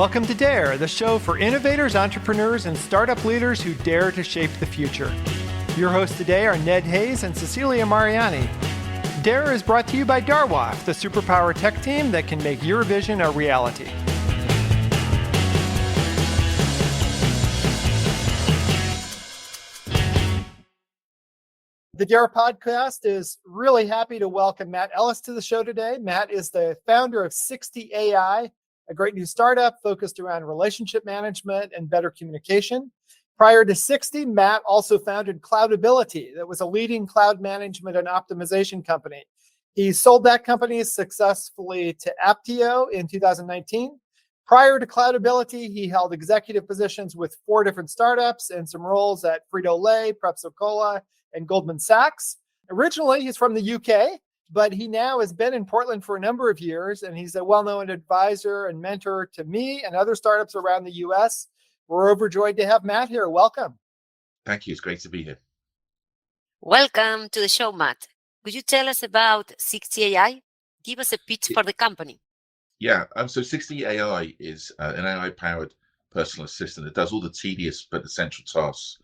Welcome to Dare, the show for innovators, entrepreneurs, and startup leaders who dare to shape the future. Your hosts today are Ned Hayes and Cecilia Mariani. Dare is brought to you by Darwaf, the superpower tech team that can make your vision a reality. The Dare podcast is really happy to welcome Matt Ellis to the show today. Matt is the founder of 60 AI, a great new startup focused around relationship management and better communication. Prior to 60, Matt also founded Cloudability, that was a leading cloud management and optimization company. He sold that company successfully to Aptio in 2019. Prior to Cloudability, he held executive positions with 4 different startups and some roles at Frito-Lay, Pepsi-Cola, and Goldman Sachs. Originally, he's from the UK, but he now has been in Portland for a number of years, and he's a well-known advisor and mentor to me and other startups around the US. We're overjoyed to have Matt here. Welcome. Thank you. It's great to be here. Welcome to the show, Matt. Could you tell us about 60 AI? Give us a pitch for the company. Yeah. So 60 AI is an AI-powered personal assistant that does all the tedious but essential tasks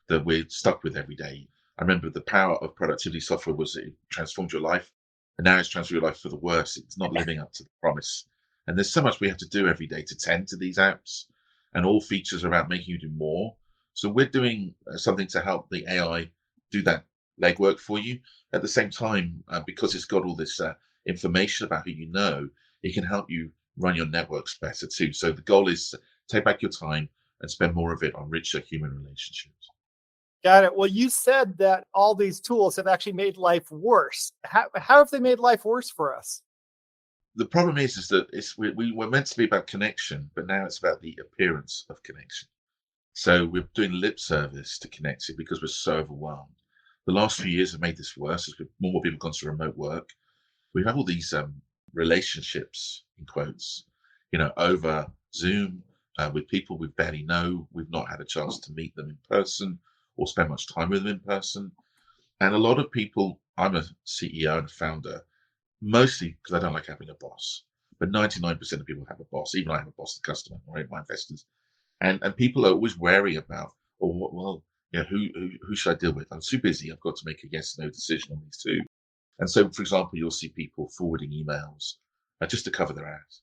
that we're stuck with every day. I remember the power of productivity software was it transformed your life, and now it's transformed your life for the worse. It's not living up to the promise. And there's so much we have to do every day to tend to these apps, and all features are about making you do more. So we're doing something to help the AI do that legwork for you. At the same time, because it's got all this information about who you know, it can help you run your networks better too. So the goal is to take back your time and spend more of it on richer human relationships. Got it. Well, you said that all these tools have actually made life worse. How have they made life worse for us? The problem is that we were meant to be about connection, but now it's about the appearance of connection. So we're doing lip service to connecting because we're so overwhelmed. The last few years have made this worse as more people have gone to remote work. We have all these relationships, in quotes, over Zoom with people we barely know. We've not had a chance to meet them in person or spend much time with them in person. And a lot of people, I'm a CEO and a founder, mostly because I don't like having a boss, but 99% of people have a boss. Even I have a boss, the customer, right? My investors. And people are always wary about, who should I deal with? I'm too busy. I've got to make a yes, no decision on these two. And so, for example, you'll see people forwarding emails just to cover their ass.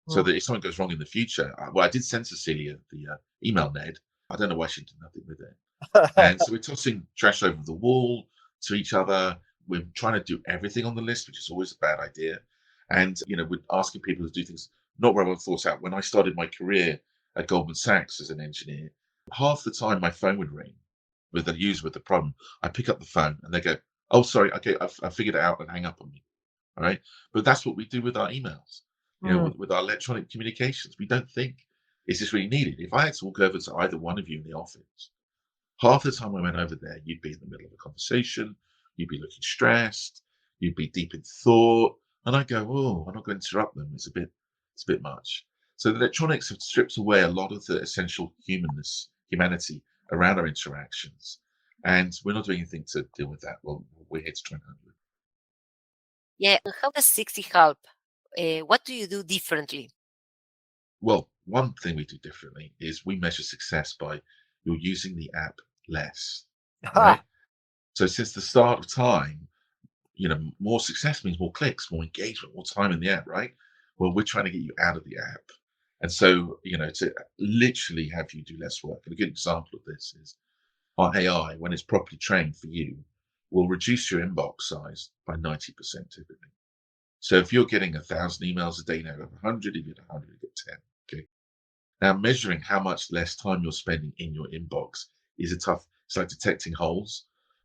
So that if something goes wrong in the future, I did send Cecilia the email, Ned. I don't know why she did nothing with it. And so we're tossing trash over the wall to each other. We're trying to do everything on the list, which is always a bad idea. And, we're asking people to do things not very well thought out. When I started my career at Goldman Sachs as an engineer, half the time my phone would ring with a user with the problem. I pick up the phone and they go, "Oh, sorry, okay, I figured it out," and hang up on me. All right. But that's what we do with our emails, with our electronic communications. We don't think, is this really needed? If I had to walk over to either one of you in the office, half the time I went over there, you'd be in the middle of a conversation, you'd be looking stressed, you'd be deep in thought, and I go, I'm not going to interrupt them. It's a bit much. So the electronics have stripped away a lot of the essential humanity around our interactions, and we're not doing anything to deal with that. Well, we're here to try and handle it. Yeah, and how does 60 help? What do you do differently? Well, one thing we do differently is we measure success by you're using the app less, right? So since the start of time, more success means more clicks, more engagement, more time in the app, right? Well, we're trying to get you out of the app. And so, to literally have you do less work. And a good example of this is our AI, when it's properly trained for you, will reduce your inbox size by 90% typically. So if you're getting 1,000 emails a day, now you have 100, if you get 100, you get 10. Okay. Now, measuring how much less time you're spending in your inbox is it's like detecting holes,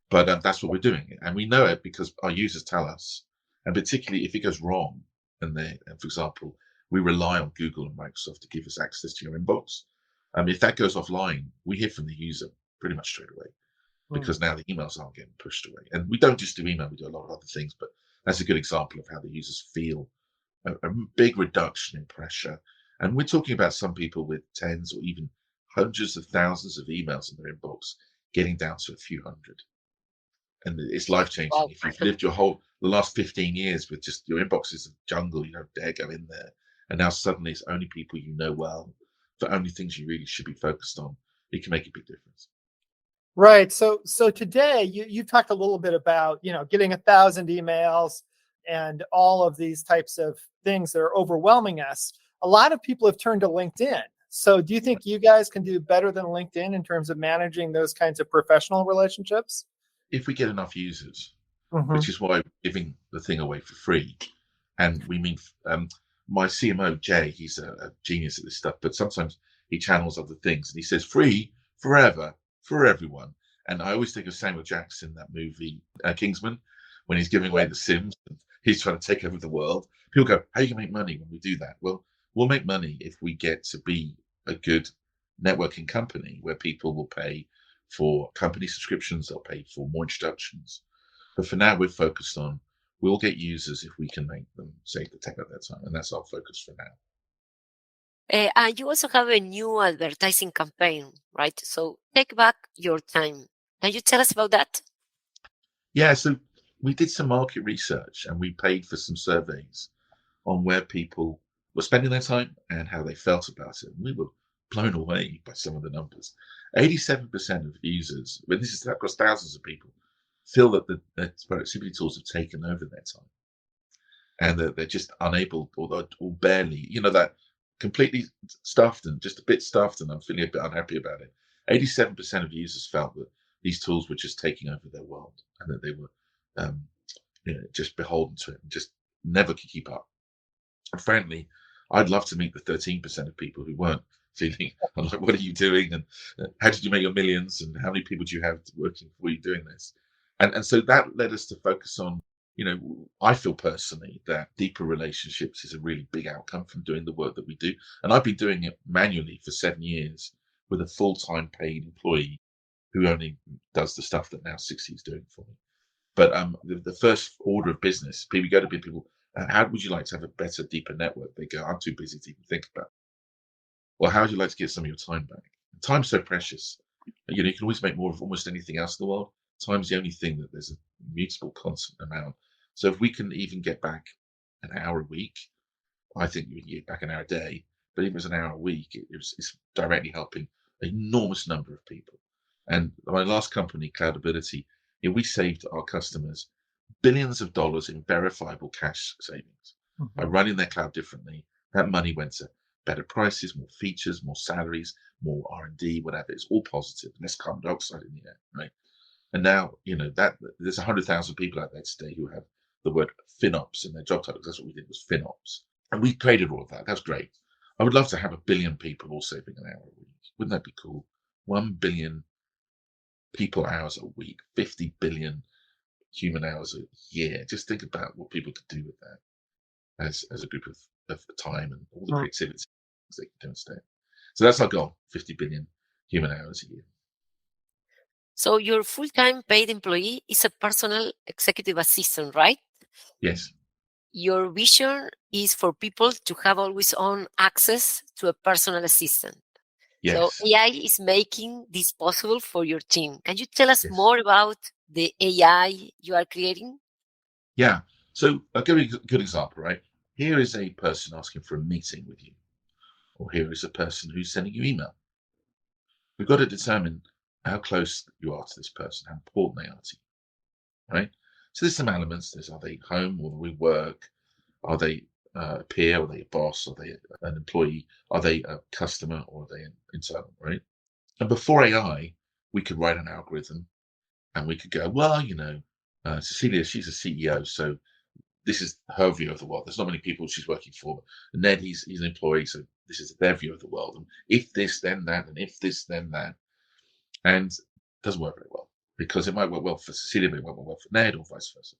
but that's what we're doing. And we know it because our users tell us, and particularly if it goes wrong, and for example, we rely on Google and Microsoft to give us access to your inbox. If that goes offline, we hear from the user pretty much straight away because now the emails aren't getting pushed away. And we don't just do email, we do a lot of other things, but that's a good example of how the users feel a big reduction in pressure. And we're talking about some people with tens or even hundreds of thousands of emails in their inbox getting down to a few hundred. And it's life-changing. Wow. If you've lived the last 15 years with just your inbox is a jungle, you don't dare go in there. And now suddenly it's only people you know well, the only things you really should be focused on. It can make a big difference. Right. So today you talked a little bit about, getting 1,000 emails and all of these types of things that are overwhelming us. A lot of people have turned to LinkedIn. So do you think you guys can do better than LinkedIn in terms of managing those kinds of professional relationships? If we get enough users, Mm-hmm. which is why we're giving the thing away for free. And we mean, my CMO, Jay, he's a genius at this stuff, but sometimes he channels other things and he says free forever for everyone. And I always think of Samuel Jackson, that movie, Kingsman, when he's giving away the Sims and he's trying to take over the world. People go, how are you going to make money when we do that? Well, we'll make money if we get to be a good networking company where people will pay for company subscriptions, they'll pay for more introductions. But for now, we're focused on we'll get users if we can make them save the tech at that time. And that's our focus for now. And you also have a new advertising campaign, right? So take back your time. Can you tell us about that? Yeah, so we did some market research and we paid for some surveys on where people were spending their time and how they felt about it. And we were blown away by some of the numbers. 87% of users, well, this is across thousands of people, feel that the productivity tools have taken over their time and that they're just unable or barely, that completely stuffed and just a bit stuffed and I'm feeling a bit unhappy about it. 87% of users felt that these tools were just taking over their world and that they were just beholden to it and just never could keep up. And frankly, I'd love to meet the 13% of people who weren't feeling, I'm like, what are you doing? And how did you make your millions? And how many people do you have working for you doing this? And so that led us to focus on, I feel personally that deeper relationships is a really big outcome from doing the work that we do. And I've been doing it manually for 7 years with a full-time paid employee who only does the stuff that now 60 is doing for me. But the first order of business, people go to people, how would you like to have a better, deeper network? They go, I'm too busy to even think about it. Well, how would you like to get some of your time back? Time's so precious. You can always make more of almost anything else in the world. Time's the only thing that there's a mutable constant amount. So if we can even get back an hour a week, I think you can get back an hour a day. But if it was an hour a week, it's directly helping an enormous number of people. And my last company, Cloudability, we saved our customers billions of dollars in verifiable cash savings by running their cloud differently. That money went to better prices, more features, more salaries, more R&D, whatever. It's all positive, less carbon dioxide in the air, right? And now, that there's 100,000 people out there today who have the word FinOps in their job titles. That's what we did, was FinOps. And we created all of that. That's great. I would love to have 1 billion people all saving an hour a week. Wouldn't that be cool? 1 billion people hours a week, 50 billion human hours a year. Just think about what people could do with that as a group of time and all the creativity they can do instead. So that's our goal, 50 billion human hours a year. So your full-time paid employee is a personal executive assistant, right? Yes. Your vision is for people to have always on access to a personal assistant. Yes. So AI is making this possible for your team. Can you tell us Yes. more about the AI you are creating? Yeah. So I'll give you a good example, right? Here is a person asking for a meeting with you, or here is a person who's sending you email. We've got to determine how close you are to this person, how important they are to you, right? So there's some elements. Are they home or we work? Are they a peer? Are they a boss? Are they an employee? Are they a customer or are they an internal, right? And before AI, we could write an algorithm and we could go, well, Cecilia, she's a CEO, so this is her view of the world. There's not many people she's working for. And Ned, he's an employee, so this is their view of the world. And if this, then that, and if this, then that. And it doesn't work very well because it might work well for Cecilia, but it won't work well for Ned or vice versa.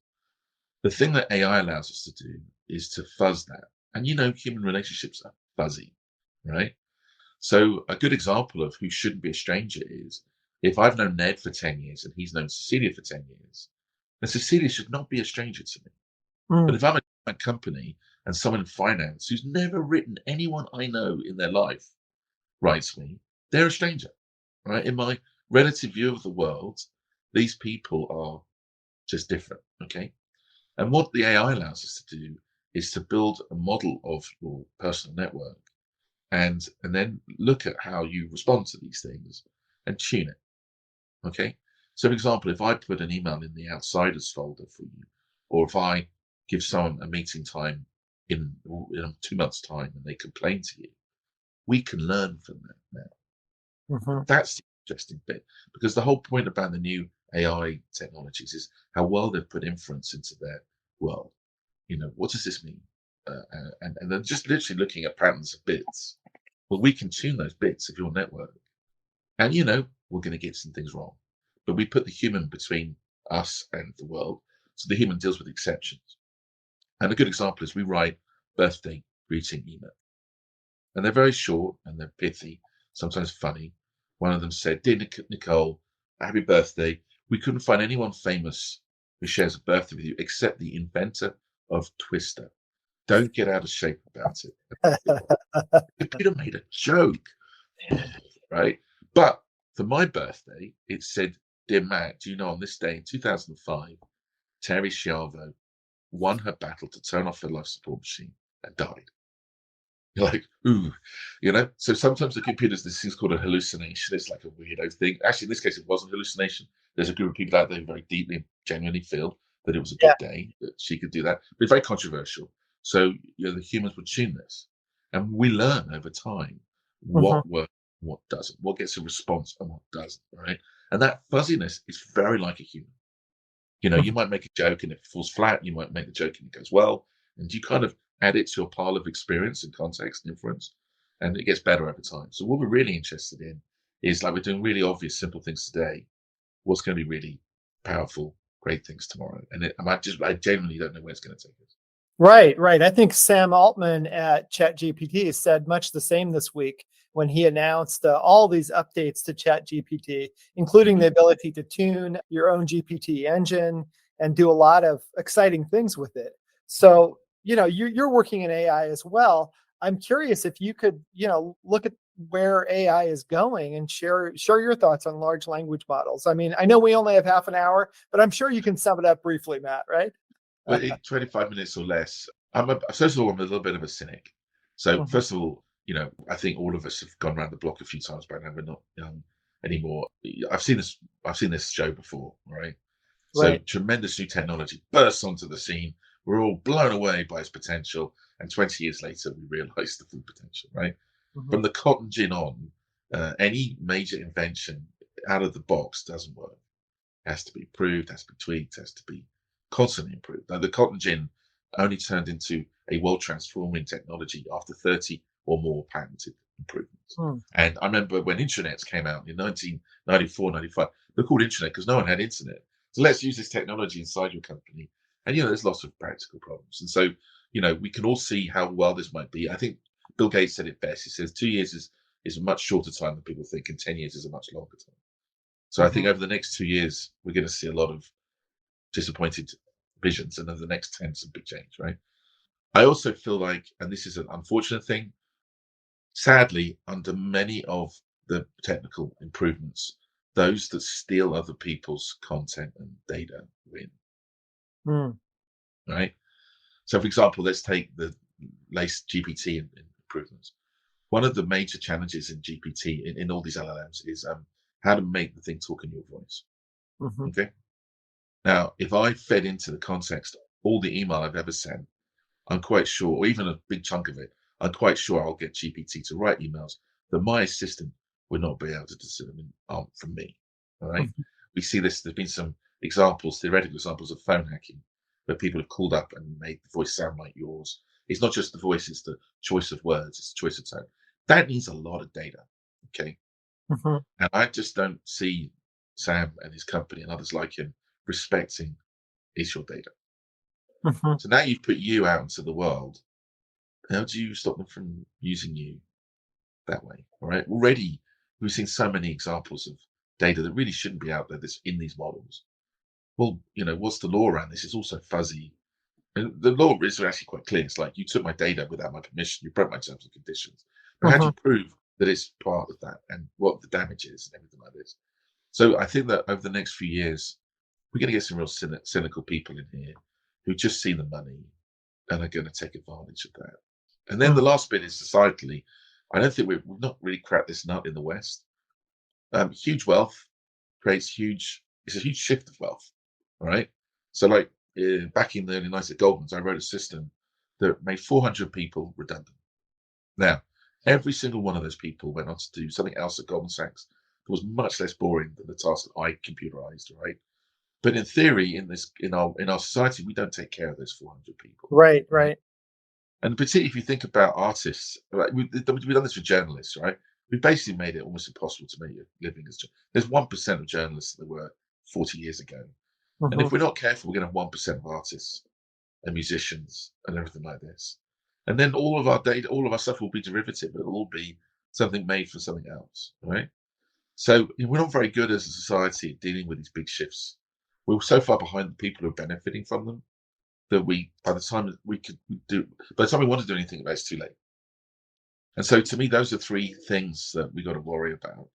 The thing that AI allows us to do is to fuzz that. And human relationships are fuzzy, right? So a good example of who shouldn't be a stranger is if I've known Ned for 10 years and he's known Cecilia for 10 years, then Cecilia should not be a stranger to me. But if I'm a company and someone in finance who's never written anyone I know in their life writes me, they're a stranger, right? In my relative view of the world, these people are just different, okay? And what the AI allows us to do is to build a model of your personal network and then look at how you respond to these things and tune it. Okay. So, for example, if I put an email in the outsiders folder for you, or if I give someone a meeting time in 2 months' time and they complain to you, we can learn from that now. Mhm. That's the interesting bit, because the whole point about the new AI technologies is how well they've put inference into their world. What does this mean? And then just literally looking at patterns of bits. Well, we can tune those bits of your network. And, we're going to get some things wrong. But we put the human between us and the world. So the human deals with exceptions. And a good example is we write birthday greeting email. And they're very short and they're pithy, sometimes funny. One of them said, "Dear Nicole, happy birthday. We couldn't find anyone famous who shares a birthday with you except the inventor of Twister. Don't get out of shape about it." The computer made a joke, right? But for my birthday, it said, "Dear Matt, do you know on this day in 2005, Terry Schiavo won her battle to turn off her life support machine and died." You're like, ooh, So sometimes the computer's this thing's called a hallucination. It's like a weirdo thing. Actually, in this case, it wasn't a hallucination. There's a group of people out there who very deeply and genuinely feel that it was a Yeah. good day, that she could do that. But it's very controversial. So the humans would tune this. And we learn over time what works, what doesn't, what gets a response and what doesn't, right? And that fuzziness is very like a human. You might make a joke and it falls flat. You might make a joke and it goes well. And you kind of add it to your pile of experience and context and inference, and it gets better over time. So what we're really interested in is, like, we're doing really obvious, simple things today. What's going to be really powerful, great things tomorrow? And I genuinely don't know where it's going to take us. Right. I think Sam Altman at ChatGPT said much the same this week when he announced all these updates to ChatGPT, including the ability to tune your own GPT engine and do a lot of exciting things with it. So, you're working in AI as well. I'm curious if you could, look at where AI is going and share your thoughts on large language models. I mean, I know we only have half an hour, but I'm sure you can sum it up briefly, Matt, right? Well, in 25 minutes or less, first of all, I'm a little bit of a cynic. So first of all, I think all of us have gone around the block a few times by now. We're not young anymore. I've seen this show before, right? So Right. tremendous new technology bursts onto the scene. We're all blown away by its potential. And 20 years later, we realize the full potential, right? From the cotton gin on, any major invention out of the box doesn't work. It has to be improved, has to be tweaked, has to be constantly improved. Now, the cotton gin only turned into a world transforming technology after 30 or more patented improvements. And I remember when intranets came out in 1994, 95, they're called intranet because no one had internet. So let's use this technology inside your company. And, there's lots of practical problems. And so, we can all see how well this might be. I think Bill Gates said it best. He says 2 years is a much shorter time than people think, and 10 years is a much longer time. So I think over the next 2 years, we're going to see a lot of disappointed visions, and over the next 10, some big change, right? I also feel like, and this is an unfortunate thing, sadly, under many of the technical improvements, those that steal other people's content and data win, right? So, for example, let's take the latest GPT improvements. One of the major challenges in GPT, in all these LLMs, is how to make the thing talk in your voice. Okay. Now, if I fed into the context all the email I've ever sent, I'm quite sure, or even a big chunk of it, I'm quite sure I'll get GPT to write emails that my assistant would not be able to discern from me. All right. We see this. There's been some theoretical examples of phone hacking, where people have called up and made the voice sound like yours. It's not just the voice, it's the choice of words, it's the choice of tone. That needs a lot of data. Okay. And I just don't see Sam and his company and others like him respecting is your data. So now you've put you out into the world. How do you stop them from using you that way? All right. Already, we've seen so many examples of data that really shouldn't be out there that's in these models. Well, what's the law around this? It's also fuzzy. And the law is actually quite clear. It's like, you took my data without my permission. You broke my terms and conditions. But how do you prove that it's part of that and what the damage is and everything like this? So I think that over the next few years, we're going to get some real cynical people in here who just see the money and are going to take advantage of that. And then the last bit is societally. I don't think we've not really cracked this nut in the West. Huge wealth creates it's a huge shift of wealth, all right? So like back in the early 90s at Goldman's, I wrote a system that made 400 people redundant. Now, every single one of those people went on to do something else at Goldman Sachs that was much less boring than the task that I computerized, right? But in theory, in our society, we don't take care of those 400 people. Right, right. And particularly if you think about artists, right? We've done this for journalists, right? We've basically made it almost impossible to make a living as there's 1% of journalists that there were 40 years ago. And if we're not careful, we're going to have 1% of artists and musicians and everything like this. And then all of our data, all of our stuff will be derivative. It'll all be something made for something else, right? So we're not very good as a society at dealing with these big shifts. We're so far behind the people who are benefiting from them that by the time we want to do anything about it, it's too late. And so to me, those are three things that we got to worry about.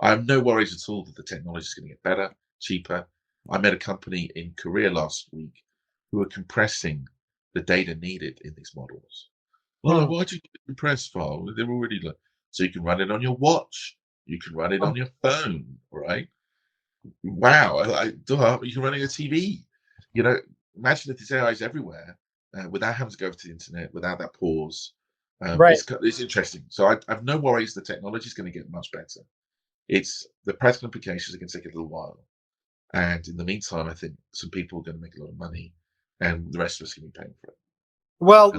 I have no worries at all that the technology is going to get better, cheaper. I met a company in Korea last week who were compressing the data needed in these models. Well, why do you compress file? They're already so you can run it on your watch, you can run it on your phone, right? Wow, you can run it on your TV. Imagine if this AI is everywhere without having to go to the internet, without that pause. Right. It's interesting. So I have no worries. The technology is going to get much better. It's the practical implications are going to take a little while. And in the meantime, I think some people are going to make a lot of money, and the rest of us can be paying for it. Well,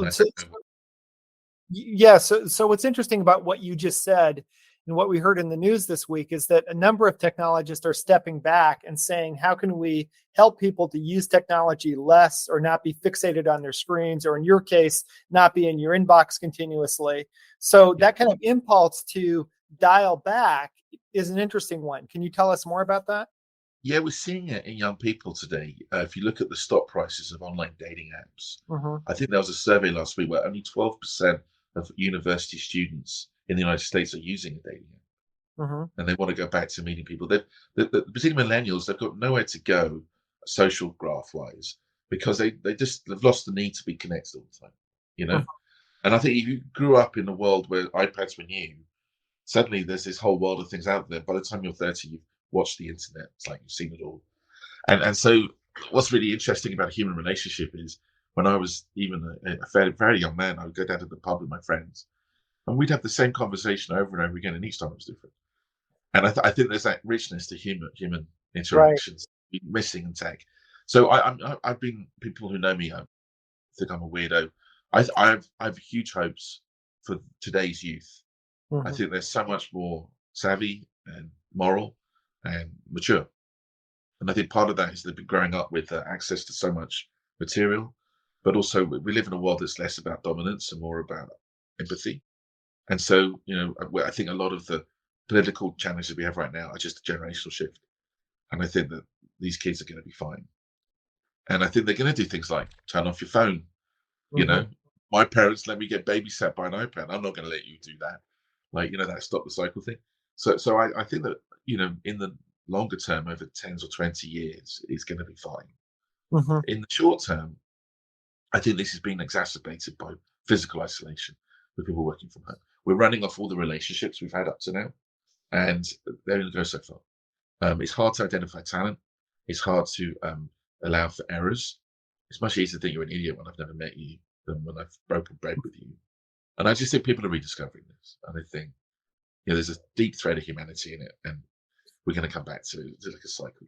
yeah. So what's interesting about what you just said and what we heard in the news this week is that a number of technologists are stepping back and saying, how can we help people to use technology less or not be fixated on their screens, or in your case, not be in your inbox continuously? So that kind of impulse to dial back is an interesting one. Can you tell us more about that? Yeah, we're seeing it in young people today. If you look at the stock prices of online dating apps, I think there was a survey last week where only 12% of university students in the United States are using a dating app. And they want to go back to meeting people. Particularly millennials, they've got nowhere to go social graph-wise because they've lost the need to be connected all the time, And I think if you grew up in a world where iPads were new, suddenly there's this whole world of things out there. By the time you're 30, you've watched the internet. It's like you've seen it all. And so what's really interesting about a human relationship is when I was even a very young man, I would go down to the pub with my friends and we'd have the same conversation over and over again. And each time it was different. And I think there's that richness to human interactions missing in tech. So I've been, people who know me think I'm a weirdo. I have huge hopes for today's youth. I think they're so much more savvy and moral and mature. And I think part of that is they've been growing up with access to so much material, but also we live in a world that's less about dominance and more about empathy. And so, I think a lot of the political challenges we have right now are just a generational shift. And I think that these kids are going to be fine. And I think they're going to do things like turn off your phone. My parents let me get babysat by an iPad. I'm not going to let you do that. That stop the cycle thing. So I think that, in the longer term, over 10 or 20 years, it's going to be fine. In the short term, I think this has been exacerbated by physical isolation with people working from home. We're running off all the relationships we've had up to now, and they're going to go so far. It's hard to identify talent. It's hard to allow for errors. It's much easier to think you're an idiot when I've never met you than when I've broken bread with you. And I just think people are rediscovering this. And I think, there's a deep thread of humanity in it, and we're going to come back to it. It's like a cycle.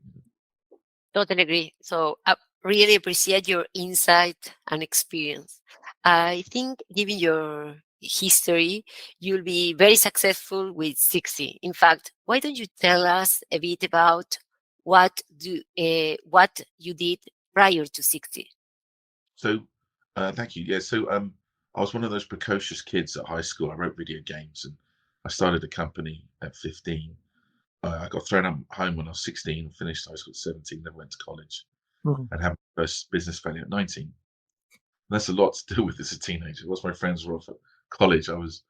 Totally agree. So I really appreciate your insight and experience. I think given your history, you'll be very successful with 60. In fact, why don't you tell us a bit about what you did prior to 60? So thank you. Yeah. So I was one of those precocious kids at high school. I wrote video games and I started a company at 15. I got thrown out home when I was 16, finished high school at 17, then went to college and had my first business failure at 19. And that's a lot to deal with as a teenager. Once my friends were off at college, I was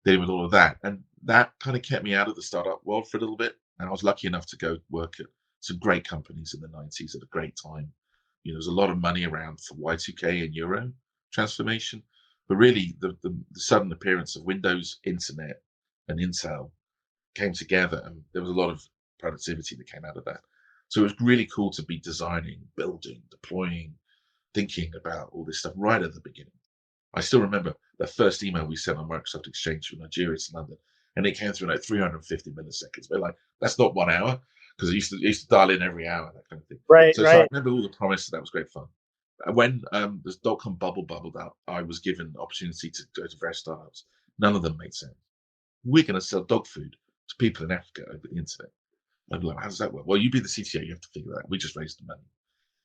dealing with all of that. And that kind of kept me out of the startup world for a little bit. And I was lucky enough to go work at some great companies in the 90s at a great time. There was a lot of money around for Y2K and Euro. transformation, but really the sudden appearance of Windows, Internet, and Intel came together, and there was a lot of productivity that came out of that. So it was really cool to be designing, building, deploying, thinking about all this stuff right at the beginning. I still remember the first email we sent on Microsoft Exchange from Nigeria to London, and it came through in like 350 milliseconds. But like, that's not 1 hour, because I used to dial in every hour, that kind of thing. Right, So I remember all the promise. That was great fun. When the dot-com bubble bubbled up, I was given the opportunity to go to various startups. None of them made sense. We're going to sell dog food to people in Africa over the internet. I'd be like, how does that work? Well, you be the CTO, you have to figure that out. We just raised the money.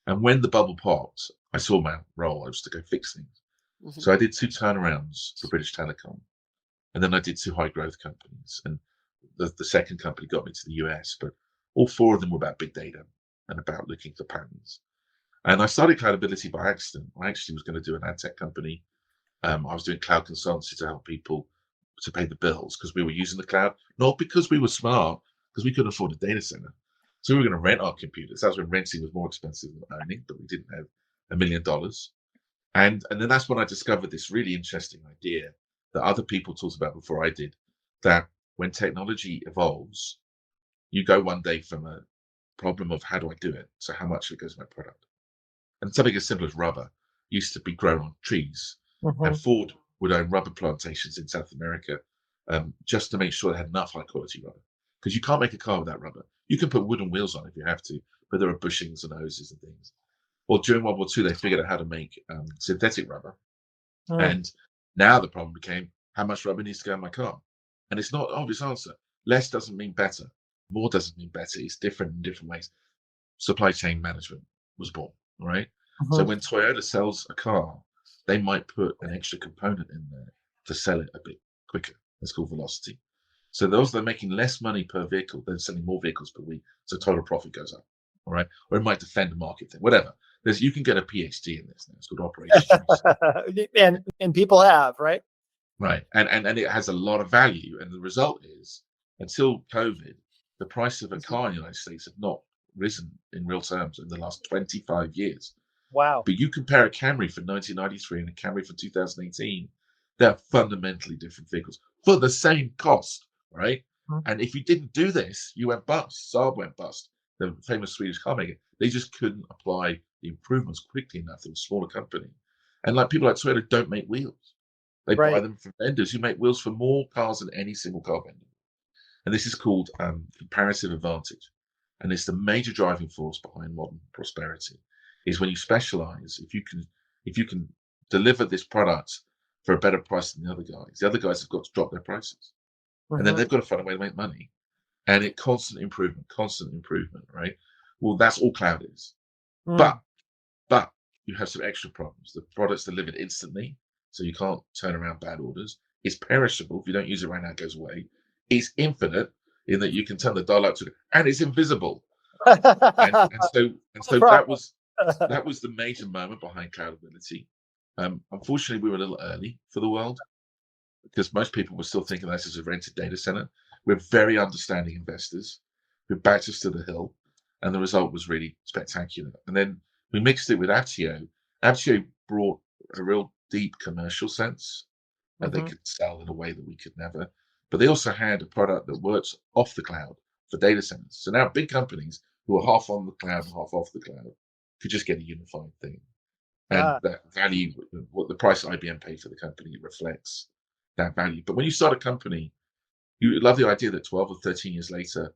And when the bubble popped, I saw my role. I was to go fix things. Mhm. So I did 2 turnarounds for British Telecom, and then I did 2 high growth companies. And the second company got me to the US, but all 4 of them were about big data and about looking for patterns. And I started Cloudability by accident. I actually was going to do an ad tech company. I was doing cloud consultancy to help people to pay the bills because we were using the cloud, not because we were smart, because we couldn't afford a data center. So we were going to rent our computers. That was when renting was more expensive than owning, but we didn't have $1 million. And then that's when I discovered this really interesting idea that other people talked about before I did, that when technology evolves, you go one day from a problem of how do I do it, so how much of it goes in my product. And something as simple as rubber used to be grown on trees, and Ford would own rubber plantations in South America just to make sure they had enough high quality rubber. Because you can't make a car without rubber. You can put wooden wheels on if you have to, but there are bushings and hoses and things. Well, during World War II, they figured out how to make synthetic rubber. And now the problem became, how much rubber needs to go in my car? And it's not an obvious answer. Less doesn't mean better. More doesn't mean better. It's different in different ways. Supply chain management was born, right? So when Toyota sells a car, they might put an extra component in there to sell it a bit quicker. It's called velocity. So they're making less money per vehicle than selling more vehicles per week. So total profit goes up, all right? Or it might defend the market thing, whatever. You can get a PhD in this now. It's called operations. and people have, right? Right. And it has a lot of value. And the result is, until COVID, the price of a car in the United States had not risen in real terms in the last 25 years. Wow. But you compare a Camry from 1993 and a Camry from 2018, they're fundamentally different vehicles for the same cost, right? And if you didn't do this, you went bust. Saab went bust, the famous Swedish car maker. They just couldn't apply the improvements quickly enough. They were a smaller company. And like people like Toyota don't make wheels. They buy them from vendors who make wheels for more cars than any single car vendor. And this is called comparative advantage. And it's the major driving force behind modern prosperity, is when you specialize. If you can deliver this product for a better price than the other guys have got to drop their prices. And then they've got to find a way to make money. And it constant improvement, right? Well, that's all cloud is. But you have some extra problems. The product's delivered instantly, so you can't turn around bad orders. It's perishable. If you don't use it right now, it goes away. It's infinite in that you can turn the dial up to it, and it's invisible. and so that was the major moment behind Cloudability. Unfortunately, we were a little early for the world because most people were still thinking this as a rented data center. We're very understanding investors who backed us to the hill, and the result was really spectacular. And then we mixed it with Apptio. Apptio brought a real deep commercial sense that they could sell in a way that we could never. But they also had a product that works off the cloud for data centers. So now big companies who are half on the cloud and half off the cloud could just get a unified thing. And that value, what the price IBM paid for the company, reflects that value. But when you start a company, you love the idea that 12 or 13 years later,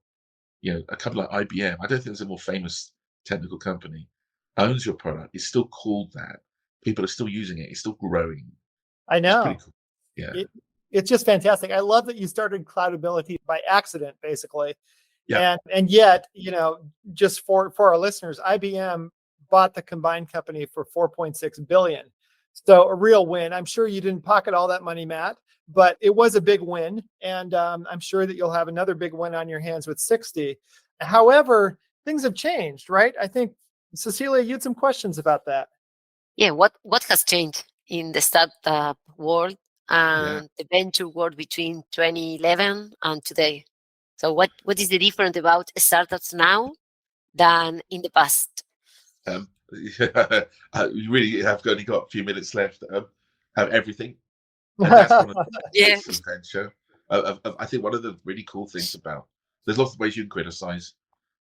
a company like IBM, I don't think there's a more famous technical company, owns your product. It's still called that. People are still using it. It's still growing. I know. It's pretty cool. Yeah. It's just fantastic. I love that you started Cloudability by accident, basically. Yeah. And yet, just for our listeners, IBM bought the combined company for $4.6 billion. So a real win. I'm sure you didn't pocket all that money, Matt, but it was a big win. And I'm sure that you'll have another big win on your hands with 60. However, things have changed, right? I think, Cecilia, you had some questions about that. Yeah, what has changed in the startup world and the venture world between 2011 and today? So what is the difference about startups now than in the past? You really have only got a few minutes left. Have everything, and that's one of the Yeah. benefits of venture. I think one of the really cool things about there's lots of ways you can criticize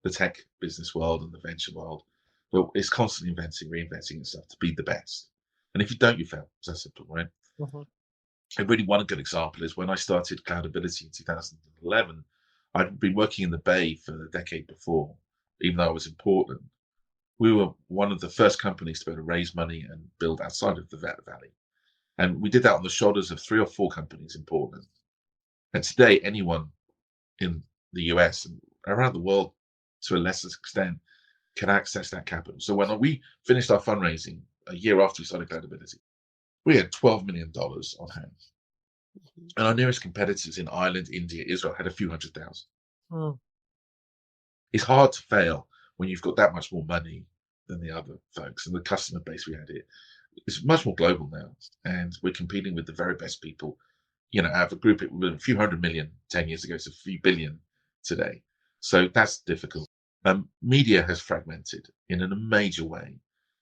the tech business world and the venture world, but it's constantly inventing, reinventing itself to be the best. And if you don't, you fail. It's that simple, right? Mhm. And really, one good example is when I started Cloudability in 2011. I'd been working in the Bay for the decade before, even though I was in Portland. We were one of the first companies to be able to raise money and build outside of the Valley. And we did that on the shoulders of 3 or 4 companies in Portland. And today, anyone in the US and around the world, to a lesser extent, can access that capital. So when we finished our fundraising a year after we started Cloudability, we had $12 million on hand. And our nearest competitors in Ireland, India, Israel had a few hundred thousand. Mm. It's hard to fail when you've got that much more money than the other folks. And the customer base we had here is much more global now. And we're competing with the very best people. You know, out of a group, it was a few hundred million 10 years ago, it's a few billion today. So that's difficult. Media has fragmented in a major way.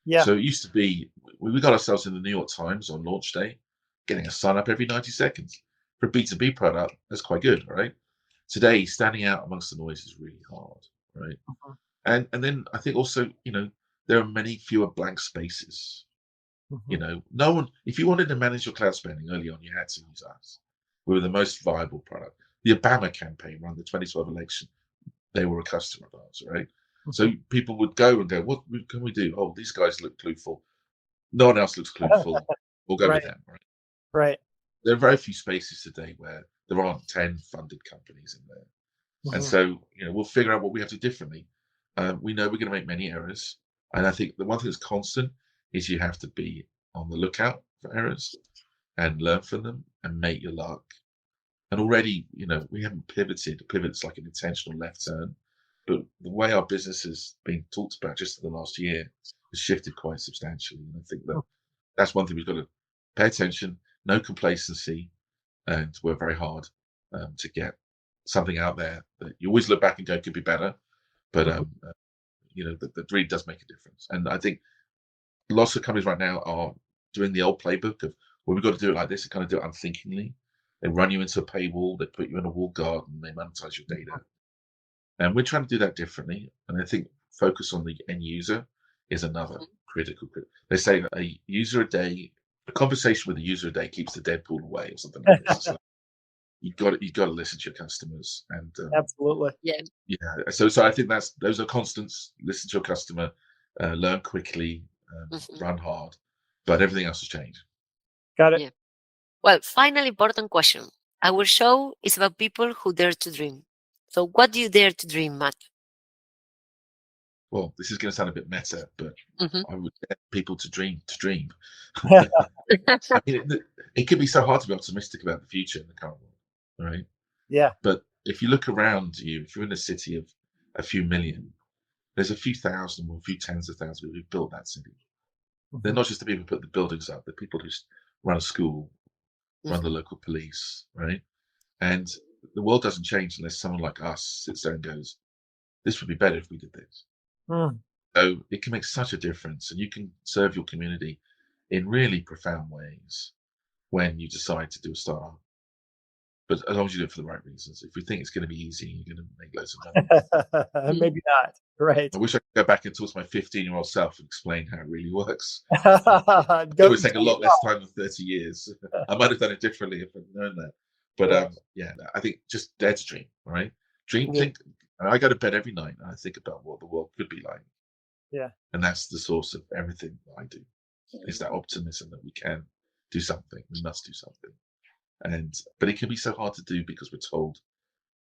Yeah. So it used to be, we got ourselves in the New York Times on launch day, getting a sign up every 90 seconds. For a B2B product, that's quite good, right? Today, standing out amongst the noise is really hard, right? Mhm. And then I think also, there are many fewer blank spaces. Mhm. No one, if you wanted to manage your cloud spending early on, you had to use us. We were the most viable product. The Obama campaign run the 2012 election, they were a customer of ours, right? So people would go and go, what can we do? Oh, these guys look clueful. No one else looks clueful. We'll go with Right. them, right? Right. There are very few spaces today where there aren't 10 funded companies in there. And Mhm. so, we'll figure out what we have to do differently. We know we're going to make many errors. And I think the one thing that's constant is you have to be on the lookout for errors and learn from them and make your luck. And already, we haven't pivoted. A pivot's like an intentional left turn. But the way our business has been talked about just in the last year has shifted quite substantially. And I think that that's one thing we've got to pay attention, no complacency, and work very hard to get something out there that you always look back and go could be better, but that really does make a difference. And I think lots of companies right now are doing the old playbook of, well, we've got to do it like this and kind of do it unthinkingly. They run you into a paywall, they put you in a walled garden, they monetize your data. And we're trying to do that differently. And I think focus on the end user is another critical. They say that a conversation with a user a day keeps the Deadpool away or something like this. So you've got to listen to your customers, and Absolutely. Yeah. So I think those are constants. Listen to your customer, learn quickly, run hard, but everything else has changed. Got it. Yeah. Well, final important question. Our show is about people who dare to dream. So what do you dare to dream, Matt? Well, this is going to sound a bit meta, but I would get people to dream. I mean, it can be so hard to be optimistic about the future in the current world, right? Yeah. But if you look around you, if you're in a city of a few million, there's a few thousand or a few tens of thousands who built that city. They're not just the people who put the buildings up, they're people who run a school, run the local police, right? And the world doesn't change unless someone like us sits there and goes, this would be better if we did this. So it can make such a difference, and you can serve your community in really profound ways when you decide to do a startup. But as long as you do it for the right reasons. If you think it's going to be easy, you're going to make loads of money. Maybe not. Right. I wish I could go back and talk to my 15-year-old self and explain how it really works. It It would take a lot less time than 30 years. I might have done it differently if I'd known that. But I think just dare to dream, right? Think. I go to bed every night and I think about what the world could be like. Yeah. And that's the source of everything that I do. Is that optimism that we can do something, we must do something. But it can be so hard to do because we're told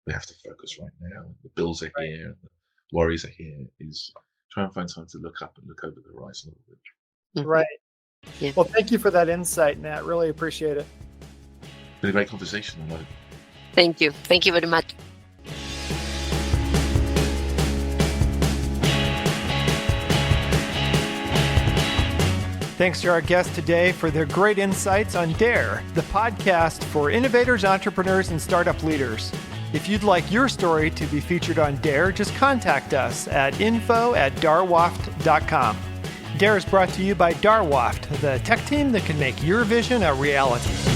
we have to focus right now. The bills are here, and the worries are here. Is try and find time to look up and look over the horizon a little bit. Right. Yeah. Well, thank you for that insight, Nat. Really appreciate it. Been a great conversation. Thank you. Thank you very much. Thanks to our guests today for their great insights on Dare, the podcast for innovators, entrepreneurs, and startup leaders. If you'd like your story to be featured on Dare, just contact us at info@darwaft.com. Dare is brought to you by Darwaft, the tech team that can make your vision a reality.